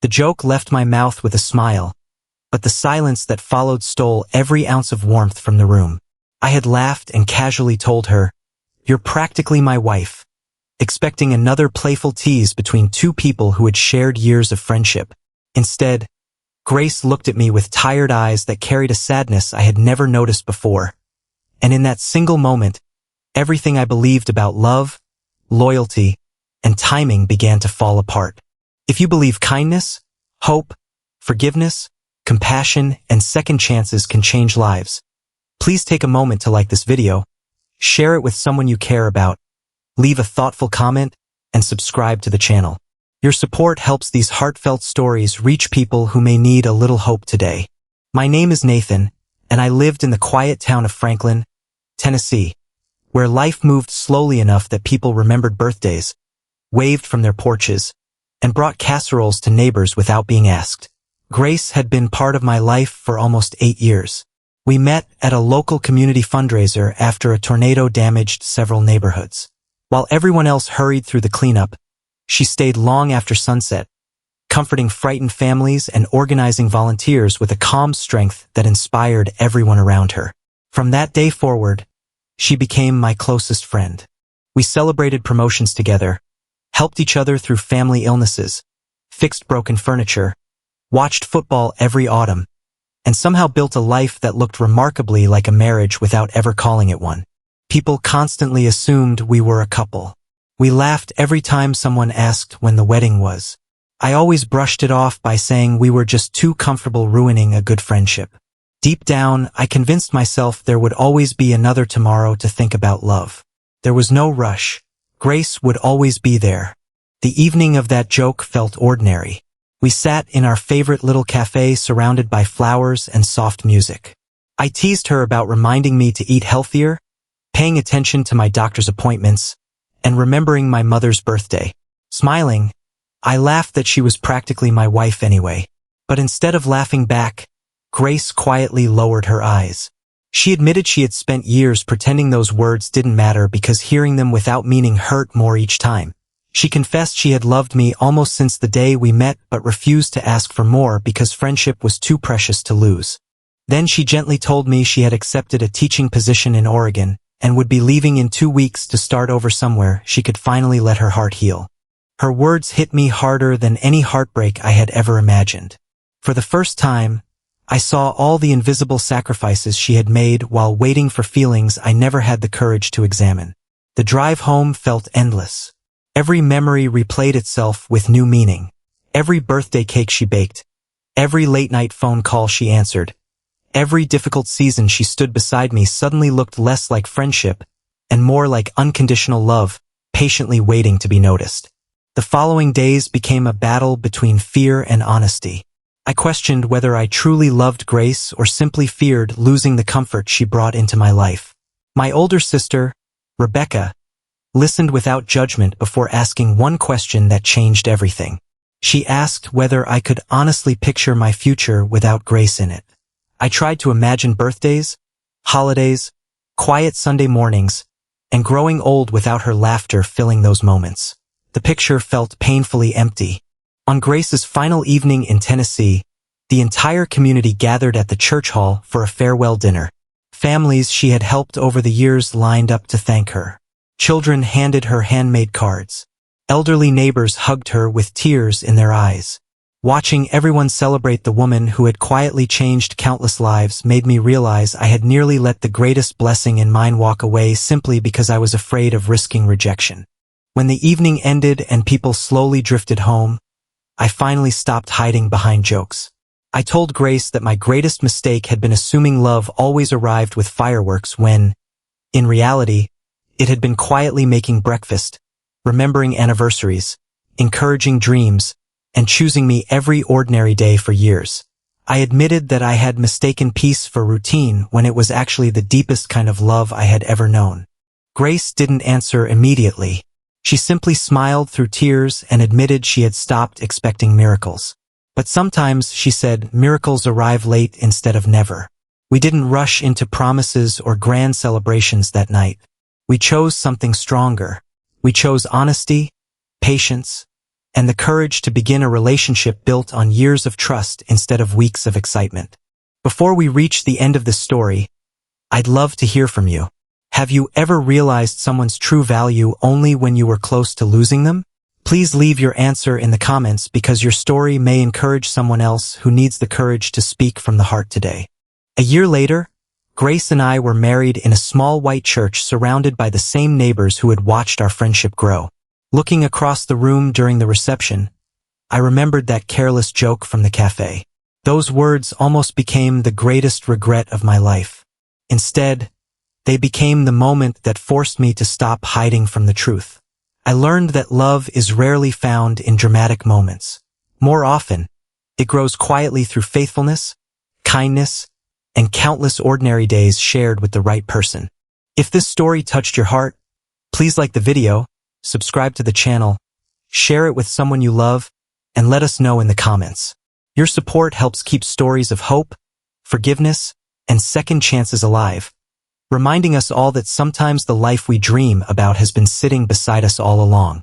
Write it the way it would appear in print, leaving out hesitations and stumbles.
The joke left my mouth with a smile, but the silence that followed stole every ounce of warmth from the room. I had laughed and casually told her, "You're practically my wife," expecting another playful tease between two people who had shared years of friendship. Instead, Grace looked at me with tired eyes that carried a sadness I had never noticed before. And in that single moment, everything I believed about love, loyalty, and timing began to fall apart. If you believe kindness, hope, forgiveness, compassion, and second chances can change lives, please take a moment to like this video, share it with someone you care about, leave a thoughtful comment, and subscribe to the channel. Your support helps these heartfelt stories reach people who may need a little hope today. My name is Nathan, and I lived in the quiet town of Franklin, Tennessee, where life moved slowly enough that people remembered birthdays, waved from their porches, and brought casseroles to neighbors without being asked. Grace had been part of my life for almost 8 years. We met at a local community fundraiser after a tornado damaged several neighborhoods. While everyone else hurried through the cleanup, she stayed long after sunset, comforting frightened families and organizing volunteers with a calm strength that inspired everyone around her. From that day forward, she became my closest friend. We celebrated promotions together, helped each other through family illnesses, fixed broken furniture, watched football every autumn, and somehow built a life that looked remarkably like a marriage without ever calling it one. People constantly assumed we were a couple. We laughed every time someone asked when the wedding was. I always brushed it off by saying we were just too comfortable ruining a good friendship. Deep down, I convinced myself there would always be another tomorrow to think about love. There was no rush. Grace would always be there. The evening of that joke felt ordinary. We sat in our favorite little cafe surrounded by flowers and soft music. I teased her about reminding me to eat healthier, paying attention to my doctor's appointments, and remembering my mother's birthday. Smiling, I laughed that she was practically my wife anyway. But instead of laughing back, Grace quietly lowered her eyes. She admitted she had spent years pretending those words didn't matter because hearing them without meaning hurt more each time. She confessed she had loved me almost since the day we met but refused to ask for more because friendship was too precious to lose. Then she gently told me she had accepted a teaching position in Oregon and would be leaving in 2 weeks to start over somewhere she could finally let her heart heal. Her words hit me harder than any heartbreak I had ever imagined. For the first time, I saw all the invisible sacrifices she had made while waiting for feelings I never had the courage to examine. The drive home felt endless. Every memory replayed itself with new meaning. Every birthday cake she baked, every late-night phone call she answered, every difficult season she stood beside me suddenly looked less like friendship and more like unconditional love, patiently waiting to be noticed. The following days became a battle between fear and honesty. I questioned whether I truly loved Grace or simply feared losing the comfort she brought into my life. My older sister, Rebecca, listened without judgment before asking one question that changed everything. She asked whether I could honestly picture my future without Grace in it. I tried to imagine birthdays, holidays, quiet Sunday mornings, and growing old without her laughter filling those moments. The picture felt painfully empty. On Grace's final evening in Tennessee, the entire community gathered at the church hall for a farewell dinner. Families she had helped over the years lined up to thank her. Children handed her handmade cards. Elderly neighbors hugged her with tears in their eyes. Watching everyone celebrate the woman who had quietly changed countless lives made me realize I had nearly let the greatest blessing in mine walk away simply because I was afraid of risking rejection. When the evening ended and people slowly drifted home, I finally stopped hiding behind jokes. I told Grace that my greatest mistake had been assuming love always arrived with fireworks when, in reality, it had been quietly making breakfast, remembering anniversaries, encouraging dreams, and choosing me every ordinary day for years. I admitted that I had mistaken peace for routine when it was actually the deepest kind of love I had ever known. Grace didn't answer immediately. She simply smiled through tears and admitted she had stopped expecting miracles. But sometimes, she said, miracles arrive late instead of never. We didn't rush into promises or grand celebrations that night. We chose something stronger. We chose honesty, patience, and the courage to begin a relationship built on years of trust instead of weeks of excitement. Before we reach the end of this story, I'd love to hear from you. Have you ever realized someone's true value only when you were close to losing them? Please leave your answer in the comments because your story may encourage someone else who needs the courage to speak from the heart today. A year later, Grace and I were married in a small white church surrounded by the same neighbors who had watched our friendship grow. Looking across the room during the reception, I remembered that careless joke from the cafe. Those words almost became the greatest regret of my life. Instead, they became the moment that forced me to stop hiding from the truth. I learned that love is rarely found in dramatic moments. More often, it grows quietly through faithfulness, kindness, and countless ordinary days shared with the right person. If this story touched your heart, please like the video, subscribe to the channel, share it with someone you love, and let us know in the comments. Your support helps keep stories of hope, forgiveness, and second chances alive, reminding us all that sometimes the life we dream about has been sitting beside us all along.